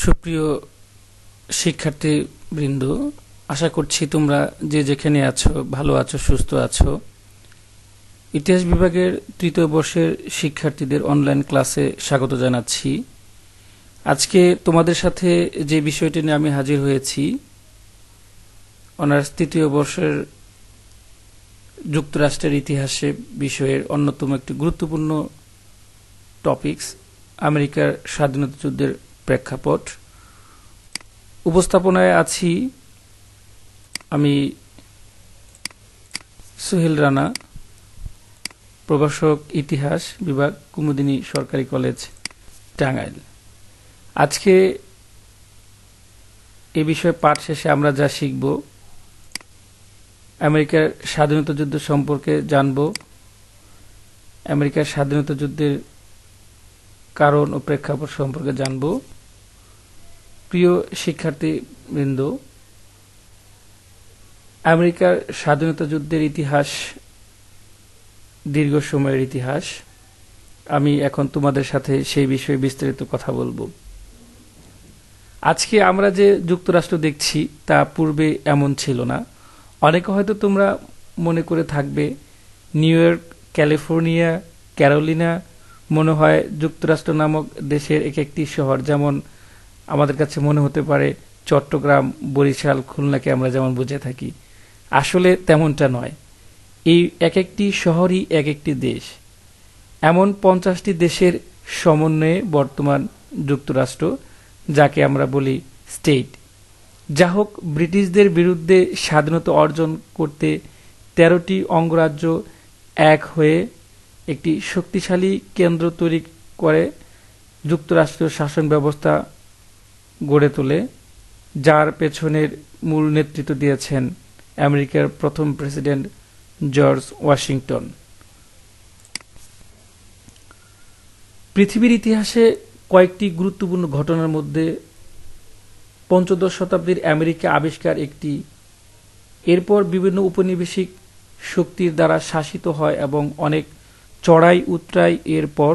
সুপ্রিয় শিক্ষার্থীবৃন্দ, আশা করছি তোমরা যে যেখানে আছো ভালো আছো, সুস্থ আছো। ইতিহাস বিভাগের তৃতীয় বর্ষের শিক্ষার্থীদের অনলাইন ক্লাসে স্বাগত জানাচ্ছি। আজকে তোমাদের সাথে যে বিষয়টি নিয়ে আমি হাজির হয়েছি, অনার্স তৃতীয় বর্ষের যুক্তরাষ্ট্রের ইতিহাসে বিষয়ের অন্যতম একটি গুরুত্বপূর্ণ টপিকস, আমেরিকার স্বাধীনতা যুদ্ধের প্রেক্ষাপট। উপস্থাপনায় আছি আমি সোহেল রানা, প্রভাষক ইতিহাস বিভাগ, কুমুদিনী সরকারি কলেজ, টাঙ্গাইল। আজকে এ বিষয়ে পাঠ শেষে আমরা যা শিখব, আমেরিকার স্বাধীনতা যুদ্ধ সম্পর্কে জানব, আমেরিকার স্বাধীনতা যুদ্ধের কারণ ও প্রেক্ষাপট সম্পর্কে জানব। প্রিয় শিক্ষার্থীবৃন্দ, আমেরিকার স্বাধীনতা যুদ্ধের ইতিহাস দীর্ঘ সময়ের ইতিহাস। আমি এখন তোমাদের সাথে সেই বিষয়ে বিস্তারিত কথা বলবো। আজকে আমরা যে যুক্তরাষ্ট্র দেখছি তা পূর্বে এমন ছিল না। অনেকে হয়তো তোমরা মনে করে থাকবে নিউ ইয়র্ক, ক্যালিফোর্নিয়া, ক্যারোলিনা মনে হয় যুক্তরাষ্ট্র নামক দেশের এক একটি শহর। যেমন আমাদের কাছে মনে হতে পারে চট্টগ্রাম, বরিশাল, খুলনাকে আমরা যেমন বুঝে থাকি। আসলে তেমনটা নয়। এই এক একটি শহরই এক একটি দেশ। এমন 50টি দেশের সমন্বয়ে বর্তমান যুক্তরাষ্ট্র, যাকে আমরা বলি স্টেট। যা হোক, ব্রিটিশদের বিরুদ্ধে স্বাধীনতা অর্জন করতে 13টি অঙ্গরাজ্য এক হয়ে একটি শক্তিশালী কেন্দ্র তৈরি করে যুক্তরাষ্ট্রীয় শাসন ব্যবস্থা গড়ে তোলে, যার পেছনের মূল নেতৃত্ব দিয়েছেন আমেরিকার প্রথম প্রেসিডেন্ট জর্জ ওয়াশিংটন। পৃথিবীর ইতিহাসে কয়েকটি গুরুত্বপূর্ণ ঘটনার মধ্যে পঞ্চদশ শতাব্দীর আমেরিকা আবিষ্কার একটি। এরপর বিভিন্ন উপনিবেশিক শক্তির দ্বারা শাসিত হয় এবং অনেক চড়াই উতরাই এরপর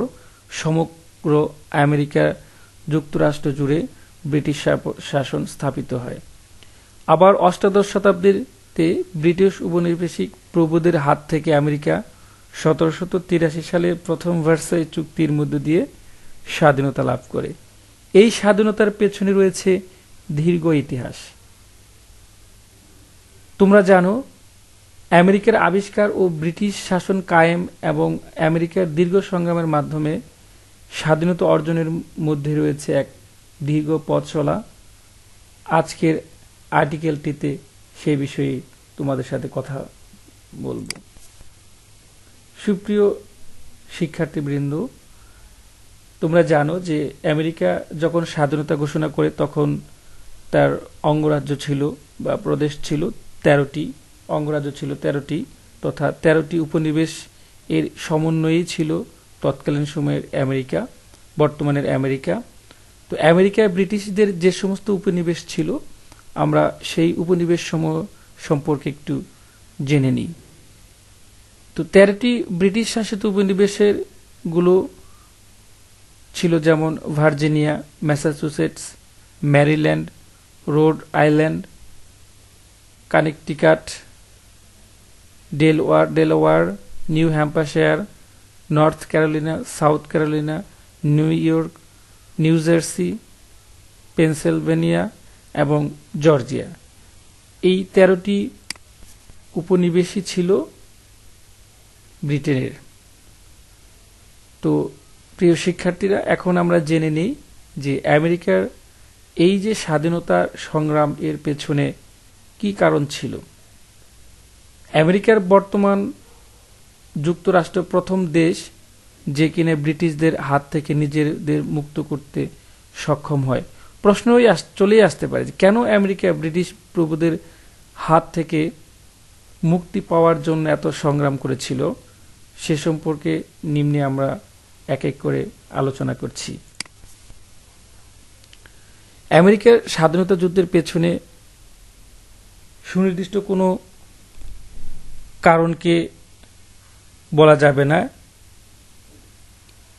সমগ্র আমেরিকা যুক্তরাষ্ট্র জুড়ে ব্রিটিশ শাসন স্থাপিত হয়। আবার অষ্টাদশ শতাব্দীতে ব্রিটিশ উপনিবেশিক প্রভুদের হাত থেকে আমেরিকা 1783 সালে প্রথম ভার্সাই চুক্তির মধ্য দিয়ে স্বাধীনতা লাভ করে। এই স্বাধীনতার পেছনে রয়েছে দীর্ঘ ইতিহাস। তোমরা জানো, আমেরিকার আবিষ্কার ও ব্রিটিশ শাসন কায়েম এবং আমেরিকার দীর্ঘ সংগ্রামের মাধ্যমে স্বাধীনতা অর্জনের মধ্যে রয়েছে এক দীর্ঘ পথ চলা। আজকের আর্টিকেলটিতে সেই বিষয়ে তোমাদের সাথে কথা বলবো। সুপ্রিয় শিক্ষার্থীবৃন্দ, তোমরা জানো যে আমেরিকা যখন স্বাধীনতা ঘোষণা করে তখন তার অঙ্গরাজ্য ছিল বা প্রদেশ ছিল 13টি, অঙ্গরাজ্য ছিল 13টি, তথা 13টি উপনিবেশ এর সমন্বয়েই ছিল তৎকালীন সময়ের আমেরিকা, বর্তমানের আমেরিকা। তো আমেরিকায় ব্রিটিশদের যে সমস্ত উপনিবেশ ছিল, আমরা সেই উপনিবেশ সমূহ সম্পর্কে একটু জেনে নিই। তো 13টি ব্রিটিশ শাসিত উপনিবেশের গুলো ছিল যেমন Virginia, Massachusetts, Maryland, Rhode Island, Connecticut, Delaware, New Hampshire, North Carolina, South Carolina, New York, New Jersey, Pennsylvania এবং জর্জিয়া। এই 13টি উপনিবেশই ছিল ব্রিটেনের। তো প্রিয় শিক্ষার্থীরা, এখন আমরা জেনে নিই যে আমেরিকার এই যে স্বাধীনতা সংগ্রাম এর পেছনে কি কারণ ছিল। আমেরিকার বর্তমান যুক্তরাষ্ট্র প্রথম দেশ যে কিনা ব্রিটিশদের হাত থেকে নিজেদের মুক্ত করতে সক্ষম হয়। প্রশ্ন চলেই আসতে পারে যে কেন আমেরিকা ব্রিটিশ প্রভুদের হাত থেকে মুক্তি পাওয়ার জন্য এত সংগ্রাম করেছিল। সে সম্পর্কে নিম্নে আমরা এক এক করে আলোচনা করছি। আমেরিকার স্বাধীনতা যুদ্ধের পেছনে সুনির্দিষ্ট কোনো কারণকে বলা যাবে না।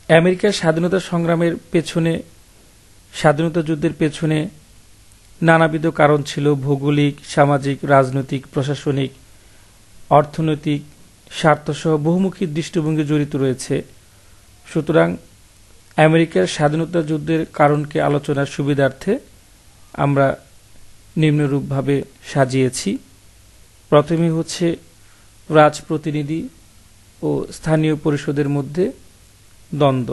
আমেরিকার স্বাধীনতা সংগ্রামের পেছনে স্বাধীনতা যুদ্ধের পেছনে নানাবিধ কারণ ছিল, ভৌগোলিক, সামাজিক, রাজনৈতিক, প্রশাসনিক, অর্থনৈতিক স্বার্থসহ বহুমুখী দৃষ্টিভঙ্গি জড়িত রয়েছে। সুতরাং আমেরিকার স্বাধীনতা যুদ্ধের কারণকে আলোচনার সুবিধার্থে আমরা নিম্নরূপভাবে সাজিয়েছি। প্রথমে হচ্ছে রাজপ্রতিনিধি ও স্থানীয় পরিষদের মধ্যে দ্বন্দ্ব।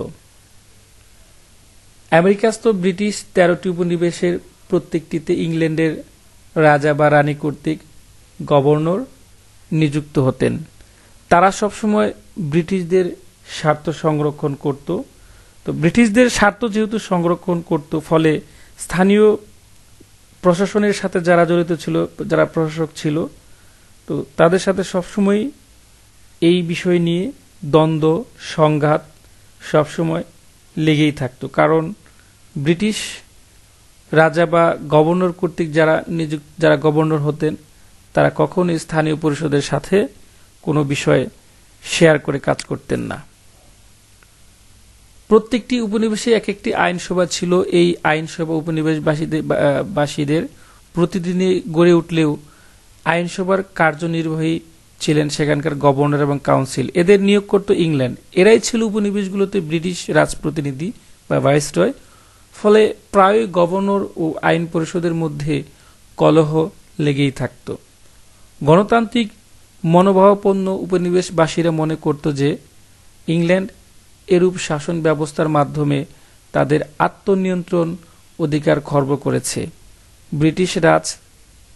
আমেরিকাস্থ ব্রিটিশ 13টি উপনিবেশের প্রত্যেকটিতে ইংল্যান্ডের রাজা বা রানী কর্তৃক গভর্নর নিযুক্ত হতেন। তারা সবসময় ব্রিটিশদের স্বার্থ সংরক্ষণ করত। তো ব্রিটিশদের স্বার্থ যেহেতু সংরক্ষণ করত, ফলে স্থানীয় প্রশাসনের সাথে যারা জড়িত ছিল, যারা প্রশাসক ছিল, তো তাদের সাথে সবসময় এই বিষয় নিয়ে দ্বন্দ্ব, সংঘাত সবসময় লেগেই থাকতো। কারণ ব্রিটিশ রাজা বা গভর্নর কর্তৃক যারা গভর্নর হতেন, তারা কখনোই স্থানীয় পরিষদের সাথে কোনো বিষয়ে শেয়ার করে কাজ করতেন না। প্রত্যেকটি উপনিবেশে এক একটি আইনসভা ছিল। এই আইনসভা উপনিবেশবাসীদের প্রতিদিনই গড়ে উঠলেও আইনসভার কার্যনির্বাহী ছিলেন সেখানকার গভর্নর এবং কাউন্সিল। এদের নিয়োগ করত ইংল্যান্ড। এরাই ছিল উপনিবেশগুলোতে ব্রিটিশ রাজপ্রতিনিধি বা ভাইসরয়। ফলে প্রায়ই গভর্নর ও আইন পরিষদের মধ্যে কলহ লেগেই থাকত। গণতান্ত্রিক মনোভাবাপন্ন উপনিবেশবাসীরা মনে করত যে ইংল্যান্ড এরূপ শাসন ব্যবস্থার মাধ্যমে তাদের আত্মনিয়ন্ত্রণ অধিকার খর্ব করেছে। ব্রিটিশ রাজ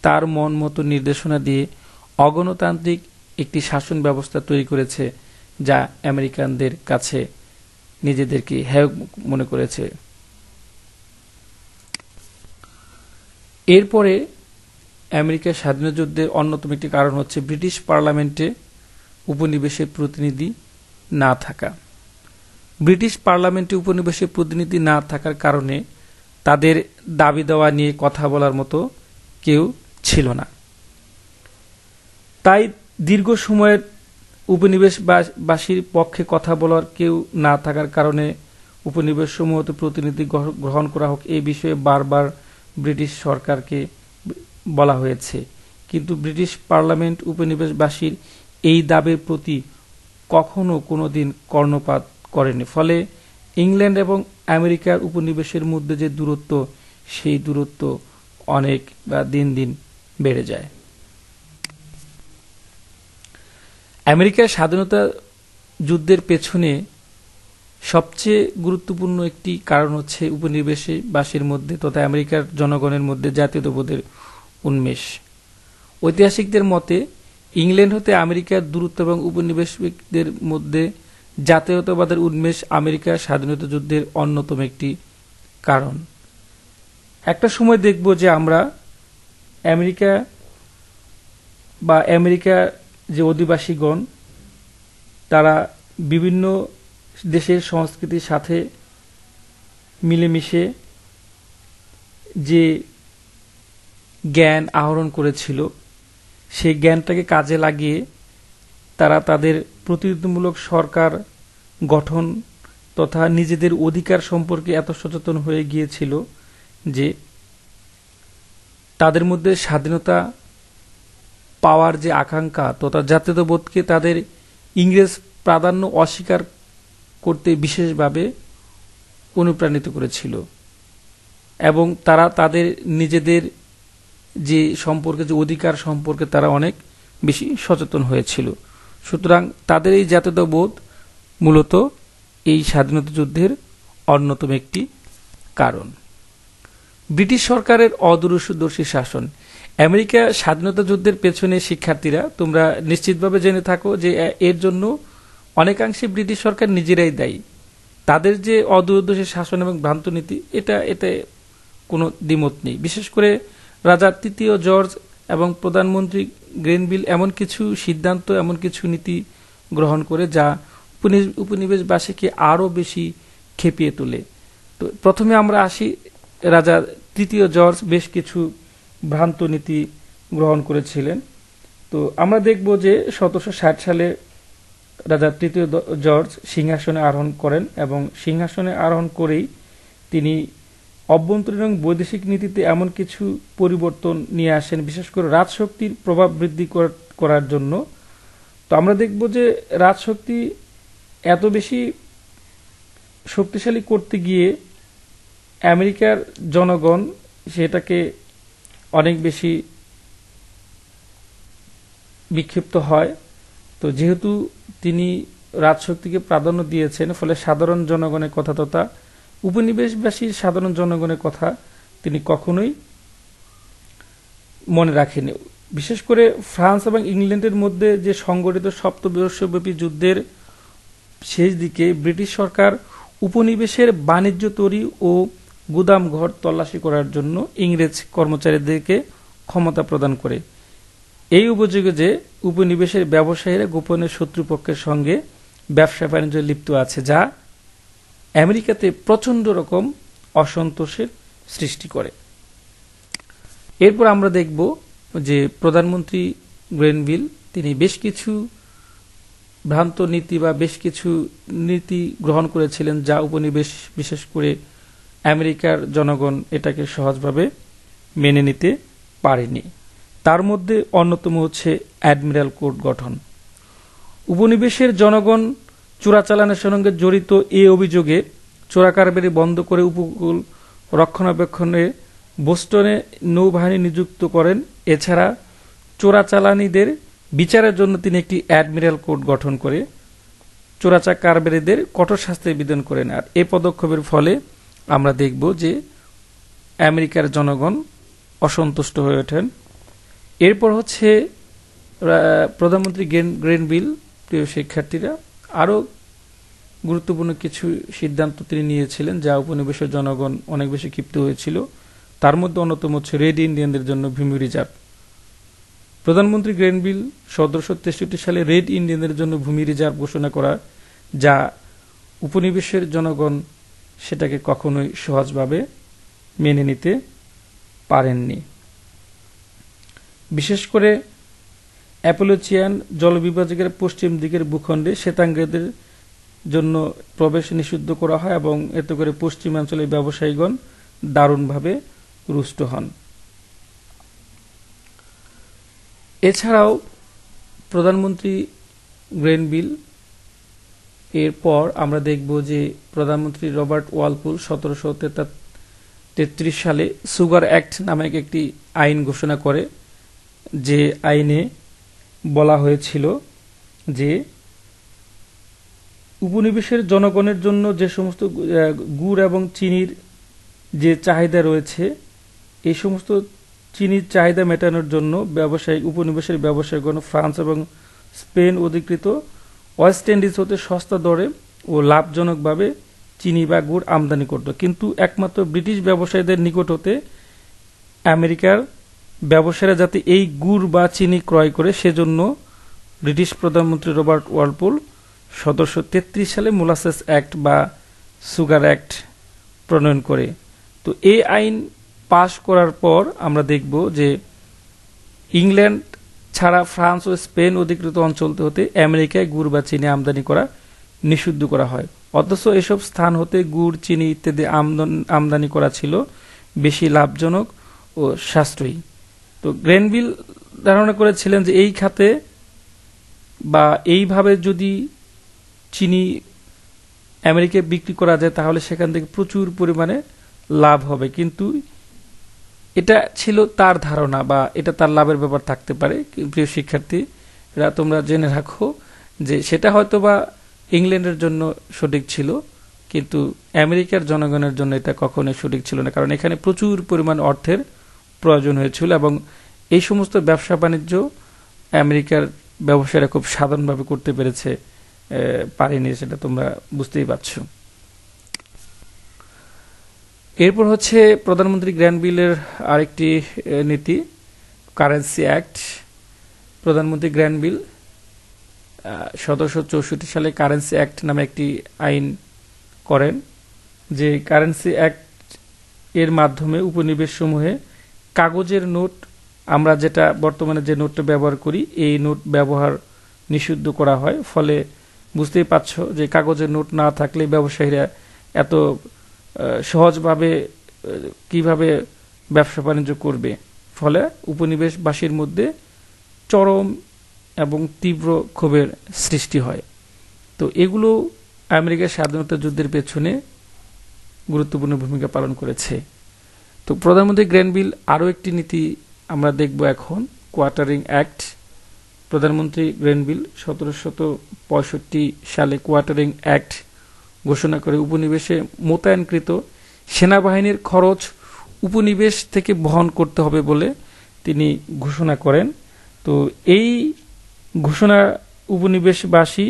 তার মন মতো নির্দেশনা দিয়ে অগণতান্ত্রিক একটি শাসন ব্যবস্থা তৈরি করেছে, যা আমেরিকানদের কাছে নিজেদেরকে হেয় মনে করেছে। এরপরে আমেরিকার স্বাধীনতা যুদ্ধের অন্যতম একটি কারণ হচ্ছে ব্রিটিশ পার্লামেন্টে উপনিবেশের প্রতিনিধি না থাকা। ব্রিটিশ পার্লামেন্টে উপনিবেশের প্রতিনিধি না থাকার কারণে তাদের দাবি দেওয়া নিয়ে কথা বলার মতো কেউ ছিল না। তাই দীর্ঘ সময়ের উপনিবেশবাসীর পক্ষে কথা বলার কেউ না থাকার কারণে উপনিবেশ সমূহতে প্রতিনিধি গ্রহণ করা হোক, এই বিষয়ে বারবার ব্রিটিশ সরকারকে বলা হয়েছে। কিন্তু ব্রিটিশ পার্লামেন্ট উপনিবেশবাসীর এই দাবির প্রতি কখনো কোনোদিন কর্ণপাত করেনি। ফলে ইংল্যান্ড এবং আমেরিকার উপনিবেশের মধ্যে যে দূরত্ব, সেই দূরত্ব অনেক বা দিন দিন বেড়ে যায়। আমেরিকার স্বাধীনতা যুদ্ধের পেছনে সবচেয়ে গুরুত্বপূর্ণ একটি কারণ হচ্ছে উপনিবেশবাসীর মধ্যে তথা আমেরিকার জনগণের মধ্যে জাতীয়তাবোধের উন্মেষ। ঐতিহাসিকদের মতে ইংল্যান্ড হতে আমেরিকার দূরত্ব এবং উপনিবেশিকদের মধ্যে জাতীয়তাবাদের উন্মেষ আমেরিকার স্বাধীনতা যুদ্ধের অন্যতম একটি কারণ। একটা সময় দেখব যে আমরা আমেরিকা বা আমেরিকার যে অধিবাসীগণ, তারা বিভিন্ন দেশের সংস্কৃতির সাথে মিলেমিশে যে জ্ঞান আহরণ করেছিল, সেই জ্ঞানটাকে কাজে লাগিয়ে তারা তাদের প্রতিনিধিমূলক সরকার গঠন তথা নিজেদের অধিকার সম্পর্কে এত সচেতন হয়ে গিয়েছিল যে তাদের মধ্যে স্বাধীনতা পাওয়ার যে আকাঙ্ক্ষা তথা জাতীয়তাবোধকে তাদের ইংরেজ প্রাধান্য অস্বীকার করতে বিশেষভাবে অনুপ্রাণিত করেছিল এবং তারা তাদের নিজেদের যে সম্পর্কে, যে অধিকার সম্পর্কে তারা অনেক বেশি সচেতন হয়েছিল। সুতরাং তাদের এই জাতীয়তাবোধ মূলত এই স্বাধীনতা যুদ্ধের অন্যতম একটি কারণ। ব্রিটিশ সরকারের অদূরদর্শী শাসন। আমেরিকা স্বাধীনতা যুদ্ধের পেছনে শিক্ষার্থীরা তোমরা নিশ্চিতভাবে জেনে থাকো যে এর জন্য অনেকাংশে ব্রিটিশ সরকার নিজেরাই দায়ী। তাদের যে অদূরদর্শী শাসন এবং ভ্রান্ত নীতি, এতে কোনো দ্বিমত নেই। বিশেষ করে রাজা তৃতীয় জর্জ এবং প্রধানমন্ত্রী গ্রেনভিল এমন কিছু সিদ্ধান্ত, এমন কিছু নীতি গ্রহণ করে যা উপনিবেশবাসীকে আরও বেশি খেপিয়ে তোলে। তো প্রথমে আমরা আসি, রাজা তৃতীয় জর্জ বেশ কিছু ভ্রান্ত নীতি গ্রহণ করেছিলেন। তো আমরা দেখব যে 1760 সালে রাজা তৃতীয় জর্জ সিংহাসনে আরোহণ করেন এবং সিংহাসনে আরোহণ করেই তিনি অভ্যন্তরীণ এবং বৈদেশিক নীতিতে এমন কিছু পরিবর্তন নিয়ে আসেন, বিশেষ করে রাজশক্তির প্রভাব বৃদ্ধি করার জন্য। তো আমরা দেখব যে রাজশক্তি এত বেশি শক্তিশালী করতে গিয়ে আমেরিকার জনগণ সেটাকে অনেক বেশি বিক্ষিপ্ত হয়। তো যেহেতু তিনি রাজশক্তিকে প্রাধান্য দিয়েছেন, ফলে সাধারণ জনগণের কথা তথা উপনিবেশবাসী সাধারণ জনগণের কথা তিনি কখনোই মনে রাখেনি। বিশেষ করে ফ্রান্স এবং ইংল্যান্ডের মধ্যে যে সংগঠিত সপ্তবর্ষব্যাপী যুদ্ধের শেষ দিকে ব্রিটিশ সরকার উপনিবেশের বাণিজ্য তৈরি ও গুদামঘর তল্লাশি করার জন্য ইংরেজ কর্মচারীদেরকে ক্ষমতা প্রদান করে। এই অভিযোগে যে উপনিবেশের ব্যবসায়ীরা গোপনে শত্রুপক্ষের সঙ্গে ব্যবসা বাণিজ্যে লিপ্ত আছে, যা আমেরিকাতে প্রচন্ড রকম অসন্তোষের সৃষ্টি করে। এরপর আমরা দেখব যে প্রধানমন্ত্রী গ্রেনভিল তিনি বেশ কিছু ভ্রান্ত নীতি বা বেশ কিছু নীতি গ্রহণ করেছিলেন, যা উপনিবেশ বিশেষ করে আমেরিকার জনগণ এটাকে সহজভাবে মেনে নিতে পারেনি। তার মধ্যে অন্যতম হচ্ছে অ্যাডমিরাল কোড গঠন। উপনিবেশের জনগণ চোরাচালানের সঙ্গে জড়িত এই অভিযোগে চোরাকারবারি বন্ধ করে উপকূল রক্ষণাবেক্ষণে বোস্টনে নৌবাহিনী নিযুক্ত করেন। এছাড়া চোরাচালানিদের বিচারের জন্য তিনি একটি অ্যাডমিরাল কোড গঠন করে চোরাকারবারিদের কঠোর শাস্তির বিধান করেন। আর এই পদক্ষেপের ফলে আমরা দেখব যে আমেরিকার জনগণ অসন্তুষ্ট হয়ে ওঠেন। এরপর হচ্ছে প্রধানমন্ত্রী গ্রেনভিল, প্রিয় শিক্ষার্থীরা, আরও গুরুত্বপূর্ণ কিছু সিদ্ধান্ত তিনি নিয়েছিলেন, যা উপনিবেশের জনগণ অনেক বেশি ক্ষিপ্ত হয়েছিল। তার মধ্যে অন্যতম হচ্ছে রেড ইন্ডিয়ানদের জন্য ভূমি রিজার্ভ। প্রধানমন্ত্রী গ্রেনভিল 1763 সালে রেড ইন্ডিয়ানদের জন্য ভূমি রিজার্ভ ঘোষণা করা, যা উপনিবেশের জনগণ সেটাকে কখনোই সহজভাবে মেনে নিতে পারেননি। বিশেষ করে অ্যাপোলোচিয়ান জলবিভাজকের পশ্চিম দিকের ভূখণ্ডে শ্বেতাঙ্গদের জন্য প্রবেশ নিষিদ্ধ করা হয় এবং এতে করে পশ্চিমাঞ্চলের ব্যবসায়ীগণ দারুণভাবে রুষ্ট হন। এছাড়াও প্রধানমন্ত্রী গ্রেনভিল এরপর আমরা দেখব যে প্রধানমন্ত্রী রবার্ট ওয়ালপুল 1733 সালে সুগার অ্যাক্ট নামক একটি আইন ঘোষণা করে, যে আইনে বলা হয়েছিল যে উপনিবেশের জনগণের জন্য যে সমস্ত গুড় এবং চিনির যে চাহিদা রয়েছে, এই সমস্ত চিনির চাহিদা মেটানোর জন্য উপনিবেশের ব্যবসায়ীগণ ফ্রান্স এবং স্পেন অধিকৃত ওয়েস্ট ইন্ডিজ হতে সস্তা দরে ও লাভজনকভাবে চিনি বা গুড় আমদানি করত। কিন্তু একমাত্র ব্রিটিশ ব্যবসায়ীদের নিকট হতে আমেরিকার ব্যবসায়ীরা যাতে এই গুড় বা চিনি ক্রয় করে, সেজন্য ব্রিটিশ প্রধানমন্ত্রী রবার্ট ওয়ালপুল 1733 সালে মোলাসেস অ্যাক্ট বা সুগার অ্যাক্ট প্রণয়ন করে। তো এই আইন পাশ করার পর আমরা দেখব যে ইংল্যান্ড ছাড়া ফ্রান্স ও স্পেন অধিকৃত অঞ্চল হতে আমেরিকায় গুড় বা চিনি আমদানি করা নিষিদ্ধ করা হয়। অথচ এসব স্থান হতে গুড়, চিনি ইত্যাদি আমদানি করা ছিল বেশি লাভজনক ও সাশ্রয়ী। তো গ্রেনভিল ধারণা করেছিলেন যে এই খাতে বা এইভাবে যদি চিনি আমেরিকায় বিক্রি করা যায় তাহলে সেখান থেকে প্রচুর পরিমাণে লাভ হবে। কিন্তু এটা ছিল তার ধারণা বা এটা তার লাভের ব্যাপার থাকতে পারে। প্রিয় শিক্ষার্থীরা, তোমরা জেনে রাখো যে সেটা হয়তো বা ইংল্যান্ডের জন্য সঠিক ছিল, কিন্তু আমেরিকার জনগণের জন্য এটা কখনোই সঠিক ছিল না, কারণ এখানে প্রচুর পরিমাণ অর্থের প্রয়োজন হয়েছিল এবং এই সমস্ত ব্যবসা বাণিজ্য আমেরিকার ব্যবসায়ীরা খুব সাধারণভাবে করতে পারেনি, সেটা তোমরা বুঝতেই পারছো। এরপর হচ্ছে প্রধানমন্ত্রী গ্রেনভিলের আরেকটি নীতি, কারেন্সি অ্যাক্ট। প্রধানমন্ত্রী গ্রেনভিল 1764 সালে কারেন্সি অ্যাক্ট নামে একটি আইন করেন, যে কারেন্সি অ্যাক্ট এর মাধ্যমে উপনিবেশ সমূহে কাগজের নোট, আমরা যেটা বর্তমানে যে নোটটা ব্যবহার করি, এই নোট ব্যবহার নিষিদ্ধ করা হয়। ফলে বুঝতেই পারছো যে কাগজের নোট না থাকলে ব্যবসায়ীরা এত সহজভাবে কিভাবে ব্যবসা বাণিজ্য করবে, ফলে উপনিবেশবাসীর মধ্যে চরম এবং তীব্র ক্ষোভের সৃষ্টি হয়। তো এগুলো আমেরিকার স্বাধীনতা যুদ্ধের পেছনে গুরুত্বপূর্ণ ভূমিকা পালন করেছে। তো প্রধানমন্ত্রী গ্র্যানভিল আরও একটি নীতি আমরা দেখব এখন, কোয়ার্টারিং অ্যাক্ট। প্রধানমন্ত্রী গ্র্যানভিল 1765 সালে কোয়ার্টারিং অ্যাক্ট ঘোষণা করে উপনিবেশে মোতায়েনকৃত সেনাবাহিনীর খরচ উপনিবেশ থেকে বহন করতে হবে বলে তিনি ঘোষণা করেন। তো এই ঘোষণা উপনিবেশবাসী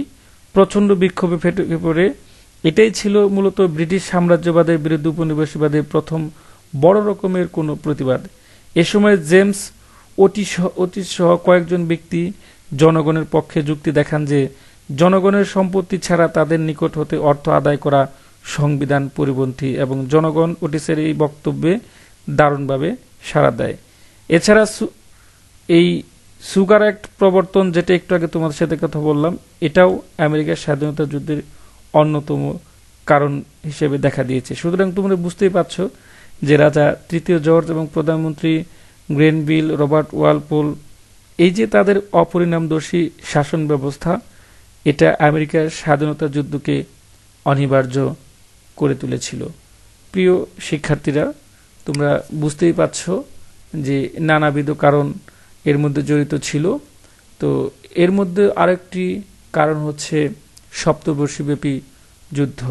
প্রচণ্ড বিক্ষোভে ফেটে পড়ে। এটাই ছিল মূলত ব্রিটিশ সাম্রাজ্যবাদের বিরুদ্ধে উপনিবেশবাদের প্রথম বড় রকমের কোনো প্রতিবাদ। এ সময় জেমস ওটিস সহ কয়েকজন ব্যক্তি জনগণের পক্ষে যুক্তি দেখান যে জনগণের সম্পত্তি ছাড়া তাদের নিকট হতে অর্থ আদায় করা সংবিধান পরিপন্থী, এবং জনগণ ওটিসের এই বক্তব্যে দারুণভাবে সাড়া দেয়। এছাড়া এই সুগার অ্যাক্ট প্রবর্তন, যেটা একটু আগে তোমাদের সাথে কথা বললাম, এটাও আমেরিকার স্বাধীনতা যুদ্ধের অন্যতম কারণ হিসেবে দেখা দিয়েছে। সুতরাং তোমরা বুঝতেই পারছো যে রাজা তৃতীয় জর্জ এবং প্রধানমন্ত্রী গ্রেনভিল, রবার্ট ওয়ালপোল, এই যে তাদের অপরিণামদর্শী শাসন ব্যবস্থা, এটা আমেরিকার স্বাধীনতা যুদ্ধকে অনিবার্য করে তুলেছিল। প্রিয় শিক্ষার্থীরা, তোমরা বুঝতেই পারছো যে নানাবিধ কারণ এর মধ্যে জড়িত ছিল। তো এর মধ্যে আরেকটি কারণ হচ্ছে সপ্তবর্ষব্যাপী যুদ্ধ।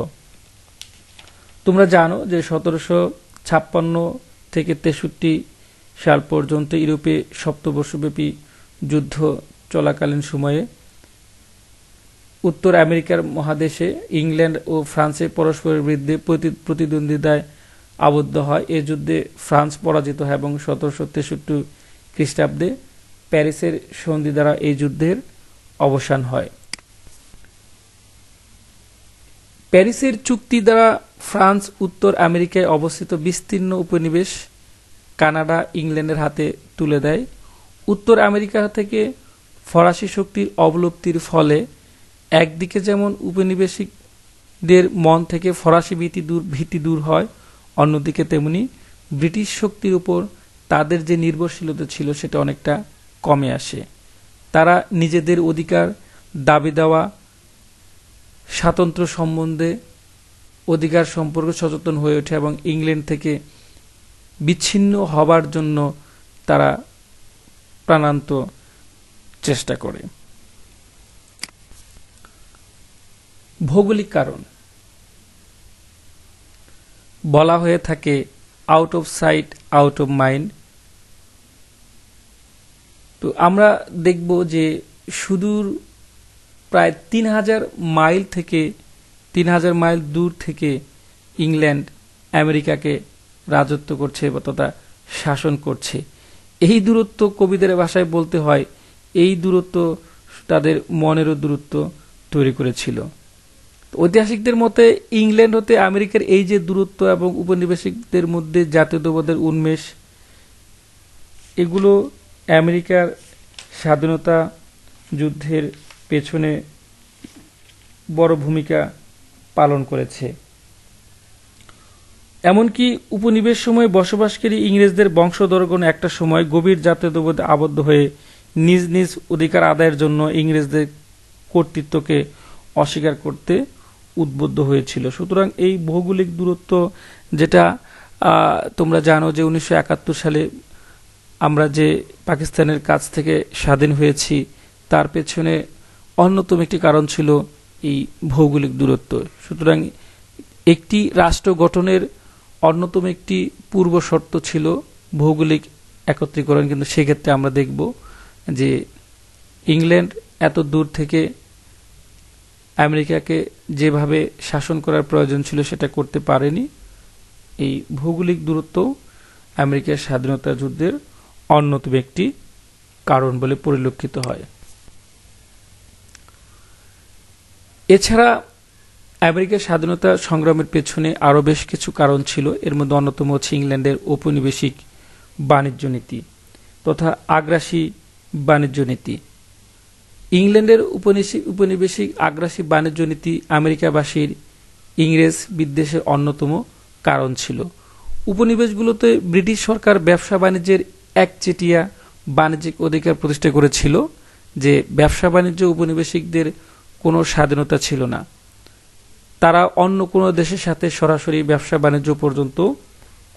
তোমরা জানো যে 1756 থেকে 63 সাল পর্যন্ত ইউরোপে সপ্তবর্ষব্যাপী যুদ্ধ চলাকালীন সময়ে উত্তর আমেরিকার মহাদেশে ইংল্যান্ড ও ফ্রান্সে পরস্পরের বিরুদ্ধে প্রতিদ্বন্দ্বিতায় আবদ্ধ হয়। এ যুদ্ধে ফ্রান্স পরাজিত হয় এবং 1763 খ্রিস্টাব্দে প্যারিসের সন্ধি দ্বারা এই যুদ্ধের অবসান হয়। প্যারিসের চুক্তি দ্বারা ফ্রান্স উত্তর আমেরিকায় অবস্থিত বিস্তীর্ণ উপনিবেশ কানাডা ইংল্যান্ডের হাতে তুলে দেয়। উত্তর আমেরিকা থেকে ফরাসি শক্তির অবলুপ্তির ফলে একদিকে যেমন উপনিবেশিকদের মন থেকে ফরাসি ভীতি দূর হয়, অন্যদিকে তেমনি ব্রিটিশ শক্তির উপর তাদের যে নির্ভরশীলতা ছিল সেটা অনেকটা কমে আসে। তারা নিজেদের অধিকার দাবি দেওয়া, স্বাতন্ত্র্য সম্বন্ধে অধিকার সম্পর্কে সচেতন হয়ে ওঠে এবং ইংল্যান্ড থেকে বিচ্ছিন্ন হবার জন্য তারা প্রাণান্ত চেষ্টা করে। ভৌগোলিক কারণ বলা হয়ে থাকে out of sight out of mind. তো আমরা দেখব যে সুদূর প্রায় 3000 মাইল দূর থেকে ইংল্যান্ড আমেরিকাকে রাজত্ব করছে তথা শাসন করছে। এই দূরত্ব কবিদের ভাষায় বলতে হয়, এই দূরত্ব তাদের মনেরও দূরত্ব তৈরি করেছিল। ঐতিহাসিকদের মতে ইংল্যান্ড হতে আমেরিকার এই যে দূরত্ব এবং উপনিবেশিকদের মধ্যে জাতীয়তাবাদের উন্মেষ, এগুলো আমেরিকার স্বাধীনতা যুদ্ধের পেছনে বড় ভূমিকা পালন করেছে। এমনকি উপনিবেশ সময়ে বসবাসকারী ইংরেজদের বংশধরগণ একটা সময় গভীর জাতীয়তাবাদে আবদ্ধ হয়ে নিজ নিজ অধিকার আদায়ের জন্য ইংরেজদের কর্তৃত্বকে অস্বীকার করতে উদ্বুদ্ধ হয়েছিল। সুতরাং এই ভৌগোলিক দূরত্ব, যেটা তোমরা জানো যে 1971 সালে আমরা যে পাকিস্তানের কাছ থেকে স্বাধীন হয়েছি, তার পেছনে অন্যতম একটি কারণ ছিল এই ভৌগোলিক দূরত্ব। সুতরাং একটি রাষ্ট্র গঠনের অন্যতম একটি পূর্ব শর্ত ছিল ভৌগোলিক একত্রীকরণ। কিন্তু সেক্ষেত্রে আমরা দেখব যে ইংল্যান্ড এত দূর থেকে আমেরিকাকে যেভাবে শাসন করার প্রয়োজন ছিল সেটা করতে পারেনি। এই ভৌগোলিক দূরত্ব আমেরিকার স্বাধীনতা যুদ্ধের অন্যতম একটি কারণ বলে পরিলক্ষিত হয়। এছাড়া আমেরিকার স্বাধীনতা সংগ্রামের পেছনে আরও বেশ কিছু কারণ ছিল। এর মধ্যে অন্যতম হচ্ছে ইংল্যান্ডের ঔপনিবেশিক বাণিজ্য নীতি তথা আগ্রাসী বাণিজ্য নীতি। ইংল্যান্ডের উপনিবেশিক আগ্রাসী বাণিজ্য নীতি আমেরিকাবাসীর ইংরেজ বিদ্বেষের অন্যতম কারণ ছিল। উপনিবেশগুলোতে ব্রিটিশ সরকার ব্যবসা বাণিজ্যের একচেটিয়া বাণিজ্যিক অধিকার প্রতিষ্ঠা করেছিল, যে ব্যবসা বাণিজ্য উপনিবেশিকদের কোনো স্বাধীনতা ছিল না। তারা অন্য কোনো দেশের সাথে সরাসরি ব্যবসা বাণিজ্য পর্যন্ত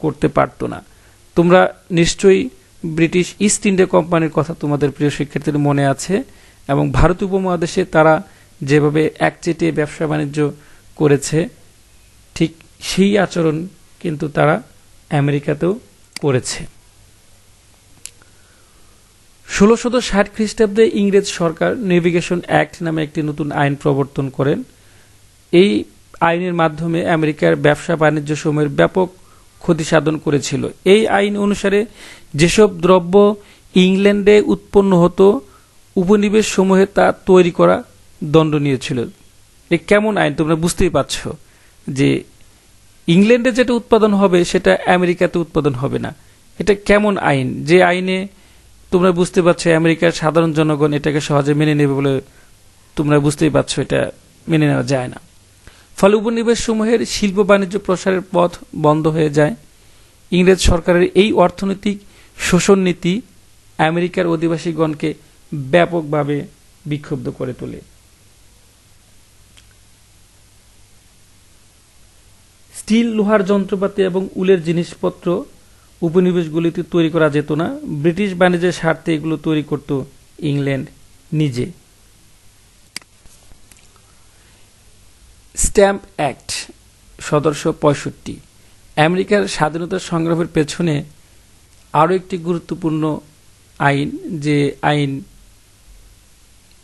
করতে পারত না। তোমরা নিশ্চয়ই ব্রিটিশ ইস্ট ইন্ডিয়া কোম্পানির কথা তোমাদের প্রিয় শিক্ষার্থীদের মনে আছে, এবং ভারত উপমহাদেশে তারা যেভাবে একচেটিয়া ব্যবসা বাণিজ্য করেছে, ঠিক সেই আচরণ কিন্তু তারা আমেরিকাতেও করেছে। 1660 খ্রিস্টাব্দে ইংরেজ সরকার নেভিগেশন অ্যাক্ট নামে একটি নতুন আইন প্রবর্তন করেন। এই আইনের মাধ্যমে আমেরিকার ব্যবসা বাণিজ্য সমূহের ব্যাপক ক্ষতি সাধন করেছিল। এই আইন অনুসারে যেসব দ্রব্য ইংল্যান্ডে উৎপন্ন হতো, উপনিবেশ সমূহে তা তৈরি করা দণ্ডনীয় ছিল। এ কেমন আইন তোমরা বুঝতেই পারছ যে ইংল্যান্ডে যেটা উৎপাদন হবে সেটা আমেরিকাতে উৎপাদন হবে না। এটা কেমন আইন, যে আইনে তোমরা বুঝতে পারছো আমেরিকার সাধারণ জনগণ এটাকে সহজে মেনে নেবে বলে তোমরা বুঝতেই পারছো এটা মেনে নেওয়া যায় না। ফলে উপনিবেশ সমূহের শিল্প বাণিজ্য প্রসারের পথ বন্ধ হয়ে যায়। ইংরেজ সরকারের এই অর্থনৈতিক শোষণ নীতি আমেরিকার অধিবাসীগণকে ব্যাপকভাবে বিক্ষুব্ধ করে তোলে। স্টিল, লোহার যন্ত্রপাতি এবং উলের জিনিসপত্র উপনিবেশগুলিতে তৈরি করা যেত না। ব্রিটিশ বাণিজ্যের স্বার্থে এগুলো তৈরি করত ইংল্যান্ড নিজে। স্ট্যাম্প অ্যাক্ট 1765 আমেরিকার স্বাধীনতা সংগ্রামের পেছনে আরও একটি গুরুত্বপূর্ণ আইন, যে আইন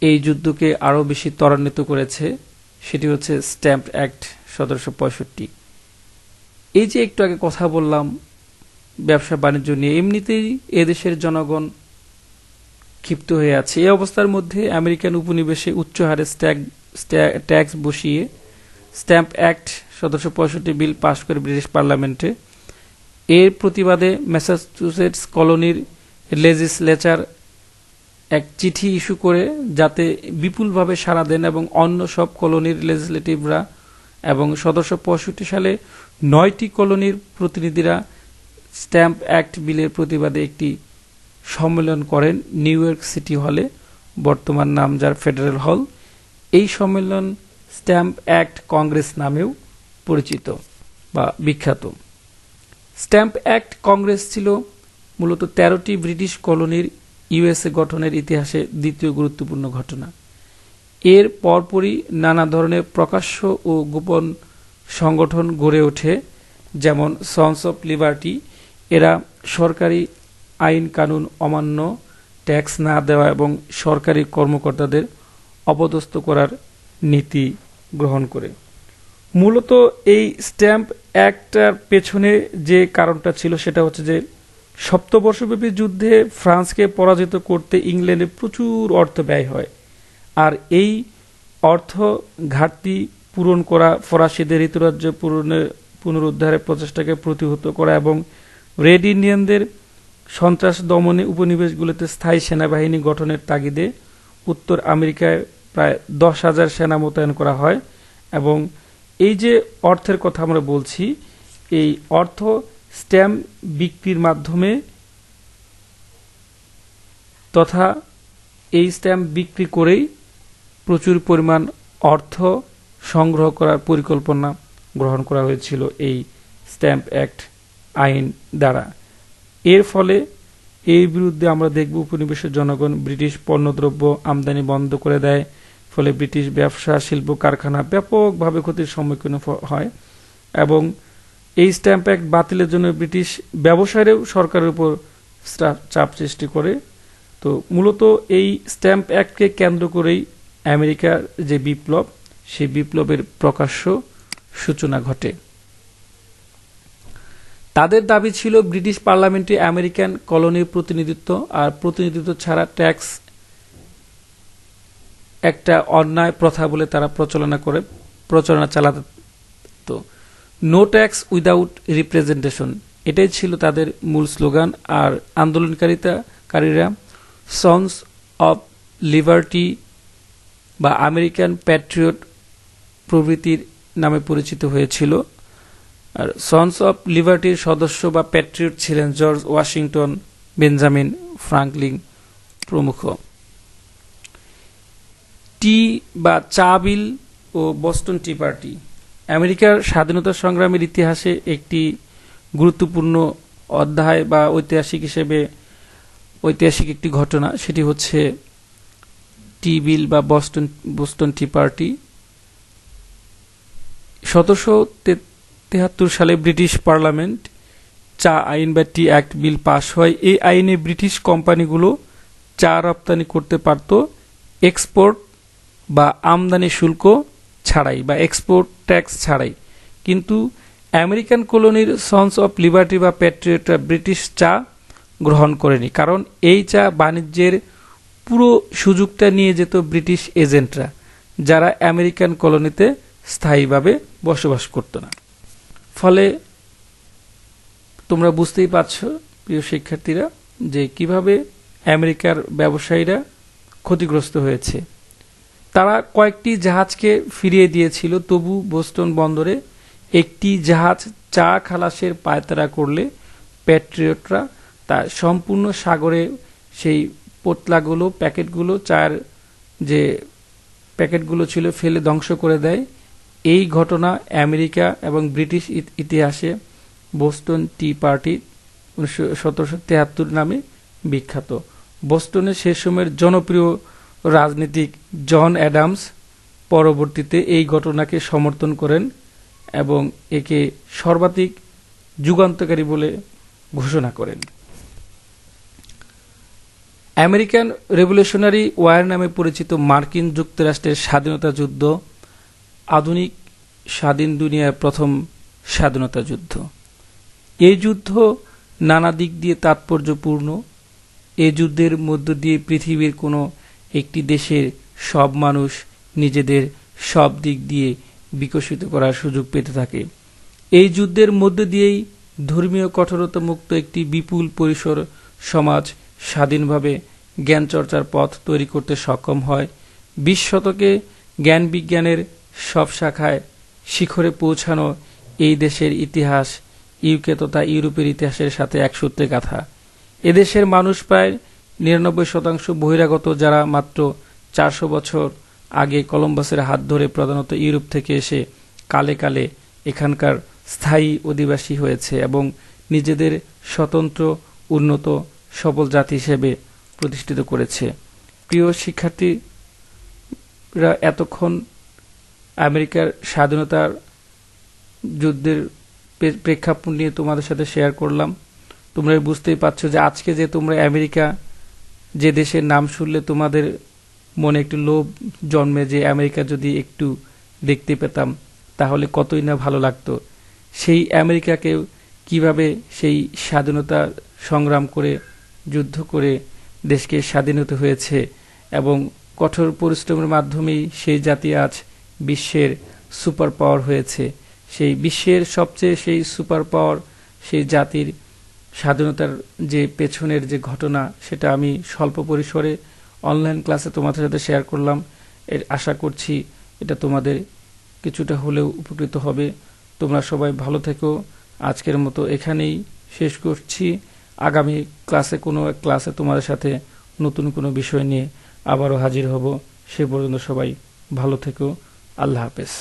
এই যুদ্ধকে আরও বেশি ত্বরান্বিত করেছে, সেটি হচ্ছে স্ট্যাম্প অ্যাক্ট 1765। এই যে একটু আগে কথা বললাম ব্যবসা বাণিজ্য নিয়ে, এমনিতেই এদেশের জনগণ ক্ষিপ্ত হয়ে আছে। এই অবস্থার মধ্যে আমেরিকান উপনিবেশে উচ্চ হারে ট্যাক্স বসিয়ে স্ট্যাম্প অ্যাক্ট 1765 বিল পাশ করে ব্রিটিশ পার্লামেন্টে। এর প্রতিবাদে ম্যাসাচুসেটস কলোনির লেজিসলেচার এক চিঠি ইস্যু করে, যাতে বিপুলভাবে সাড়া দেন এবং অন্য সব কলোনির লেজিসলেটিভরা, এবং 1765 সালে 9টি কলোনির প্রতিনিধিরা স্ট্যাম্প অ্যাক্ট বিলের প্রতিবাদে একটি সম্মেলন করেন নিউ ইয়র্ক সিটি হলে, বর্তমান নাম যার ফেডারেল হল। এই সম্মেলন স্ট্যাম্প অ্যাক্ট কংগ্রেস নামেও পরিচিত বা বিখ্যাত। স্ট্যাম্প অ্যাক্ট কংগ্রেস ছিল মূলত 13টি ব্রিটিশ কলোনির ইউএসএ গঠনের ইতিহাসে দ্বিতীয় গুরুত্বপূর্ণ ঘটনা। এর পরপরই নানা ধরনের প্রকাশ্য ও গোপন সংগঠন গড়ে ওঠে, যেমন সন্স অফ লিবার্টি। এরা সরকারি আইন কানুন অমান্য, ট্যাক্স না দেওয়া এবং সরকারি কর্মকর্তাদের অপদস্থ করার নীতি গ্রহণ করে। মূলত এই স্ট্যাম্প অ্যাক্টটার পেছনে যে কারণটা ছিল সেটা হচ্ছে যে সপ্তবর্ষব্যাপী যুদ্ধে ফ্রান্সকে পরাজিত করতে ইংল্যান্ডে প্রচুর অর্থ ব্যয় হয়, আর এই অর্থ ঘাটতি পূরণ করা, ফরাসিদের ঋতুরাজ্য পুনরুদ্ধারের প্রচেষ্টাকে প্রতিহত করা এবং রেড ইন্ডিয়ানদের সন্ত্রাস দমনে উপনিবেশগুলিতে স্থায়ী সেনাবাহিনী গঠনের তাগিদে উত্তর আমেরিকায় প্রায় 10,000 সেনা মোতায়েন করা হয়। এবং এই যে অর্থের কথা আমরা বলছি, এই অর্থ স্ট্যাম্প বিক্রির মাধ্যমে তথা এই স্ট্যাম্প বিক্রি করেই প্রচুর পরিমাণ অর্থ সংগ্রহ করার পরিকল্পনা গ্রহণ করা হয়েছিল এই স্ট্যাম্প অ্যাক্ট আইন দ্বারা। এর ফলে এই বিরুদ্ধে আমরা দেখব উপনিবেশের জনগণ ব্রিটিশ পণ্যদ্রব্য আমদানি বন্ধ করে দেয়, ফলে ব্রিটিশ ব্যবসা শিল্প কারখানা ব্যাপকভাবে ক্ষতির সম্মুখীন হয়, এবং এই স্ট্যাম্প অ্যাক্ট বাতিলের জন্য ব্রিটিশ ব্যবসায়ীরাও সরকারের উপর চাপ সৃষ্টি করে। তো মূলত এই স্ট্যাম্প অ্যাক্টকে কেন্দ্র করেই আমেরিকার যে বিপ্লব, সেই বিপ্লবের প্রকাশ্য সূচনা ঘটে। তাদের দাবি ছিল ব্রিটিশ পার্লামেন্টে আমেরিকান কলোনির প্রতিনিধিত্ব, আর প্রতিনিধিত্ব ছাড়া ট্যাক্স একটা অন্যায় প্রথা বলে তারা প্রচারণা চালাত। নো ট্যাক্স উইদাউট রিপ্রেজেন্টেশন, এটাই ছিল তাদের মূল স্লোগান। আর আন্দোলনকারীরা সন্স অফ লিবার্টি বা আমেরিকান প্যাট্রিয়ট প্রভৃতির নামে পরিচিত হয়েছিল। আর সন্স অফ লিবার্টির সদস্য বা প্যাট্রিয়ট ছিলেন জর্জ ওয়াশিংটন, বেঞ্জামিন ফ্রাঙ্কলিন প্রমুখ। টি বা চা বিল ও বস্টন টি পার্টি আমেরিকার স্বাধীনতা সংগ্রামের ইতিহাসে একটি গুরুত্বপূর্ণ অধ্যায় বা ঐতিহাসিক একটি ঘটনা, সেটি হচ্ছে টি বিল বা বস্টন টি পার্টি। 1773 সালে ব্রিটিশ পার্লামেন্ট চা আইন বা টি অ্যাক্ট বিল পাশ হয়। এই আইনে ব্রিটিশ কোম্পানিগুলো চা রপ্তানি করতে পারত এক্সপোর্ট বা আমদানি শুল্ক ছাড়াই বা এক্সপোর্ট ট্যাক্স ছাড়াই। কিন্তু আমেরিকান কলোনির সন্স অফ লিবার্টি বা প্যাট্রিয়টরা ব্রিটিশ চা গ্রহণ করেনি, কারণ এই চা বাণিজ্যের পুরো সুযোগটা নিয়ে যেত ব্রিটিশ এজেন্টরা, যারা আমেরিকান কলোনিতে স্থায়ীভাবে বসবাস করত না। ফলে তোমরা বুঝতেই পারছ প্রিয় শিক্ষার্থীরা যে কিভাবে আমেরিকার ব্যবসায়ীরা ক্ষতিগ্রস্ত হয়েছে। তারা কয়েকটি জাহাজকে ফিরিয়ে দিয়েছিল, তবু বোস্টন বন্দরে একটি জাহাজ চা খালাসের পায়তারা করলে প্যাট্রিয়টরা তা সম্পূর্ণ সাগরে সেই পোতলাগুলো, প্যাকেটগুলো, চায়ের যে প্যাকেটগুলো ছিল ফেলে ধ্বংস করে দেয়। এই ঘটনা আমেরিকা এবং ব্রিটিশ ইতিহাসে বোস্টন টি পার্টি 1773 নামে বিখ্যাত। বোস্টনের সে সময়ের জনপ্রিয় রাজনীতিক জন অ্যাডামস পরবর্তীতে এই ঘটনাকে সমর্থন করেন এবং একে সর্বাধিক যুগান্তকারী বলে ঘোষণা করেন। আমেরিকান রেভলিউশনারি ওয়ার নামে পরিচিত মার্কিন যুক্তরাষ্ট্রের স্বাধীনতা যুদ্ধ আধুনিক স্বাধীন দুনিয়ার প্রথম স্বাধীনতা যুদ্ধ। এই যুদ্ধ নানা দিক দিয়ে তাৎপর্যপূর্ণ। এই যুদ্ধের মধ্য দিয়ে পৃথিবীর কোনো একটি দেশের সব মানুষ নিজেদের সব দিক দিয়ে বিকশিত করার সুযোগ পেতে থাকে। এই যুদ্ধের মধ্য দিয়েই ধর্মীয় কঠোরতা মুক্ত একটি বিপুল পরিসর সমাজ স্বাধীনভাবে জ্ঞান চর্চার পথ তৈরি করতে সক্ষম হয়। 20 শতকে জ্ঞান বিজ্ঞানের সব শাখায় শিখরে পৌঁছানো এই দেশের ইতিহাস ইউকে তথা ইউরোপের ইতিহাসের সাথে এক সূত্রে গাঁথা। এদেশের মানুষ প্রায় 99% বহিরাগত, যারা মাত্র 400 বছর আগে কলম্বাসের হাত ধরে প্রধানত ইউরোপ থেকে এসে কালে কালে এখানকার স্থায়ী অধিবাসী হয়েছে এবং নিজেদের স্বতন্ত্র, উন্নত, সবল জাতি হিসেবে প্রতিষ্ঠিত করেছে। প্রিয় শিক্ষার্থীরা, এতক্ষণ আমেরিকার স্বাধীনতার যুদ্ধের প্রেক্ষাপট নিয়ে তোমাদের সাথে শেয়ার করলাম। তোমরা বুঝতেই পারছো যে আজকে যে তোমরা আমেরিকা, যে দেশের নাম শুনলে তোমাদের মনে একটু লোভ জন্মে যে আমেরিকা যদি একটু দেখতে পেতাম তাহলে কতই না ভালো লাগতো। সেই আমেরিকাকেও কিভাবে সেই স্বাধীনতা সংগ্রাম করে, যুদ্ধ করে দেশকে স্বাধীনতা হয়েছে এবং কঠোর পরিশ্রমের মাধ্যমেই সেই জাতি আজ বিশ্বের সুপার পাওয়ার হয়েছে। সেই বিশ্বের সবচেয়ে সেই সুপার পাওয়ার, সেই জাতির স্বাধীনতার যে পেছনের যে ঘটনা, সেটা আমি স্বল্প পরিসরে অনলাইন ক্লাসে তোমাদের সাথে শেয়ার করলাম। এর আশা করছি এটা তোমাদের কিছুটা হলেও উপকৃত হবে। তোমরা সবাই ভালো থেকো। আজকের মতো এখানেই শেষ করছি। আগামী ক্লাসে কোনো এক ক্লাসে তোমাদের সাথে নতুন কোনো বিষয় নিয়ে আবারও হাজির হব। সে পর্যন্ত সবাই ভালো থেকো। আল্লাহ হাফেজ।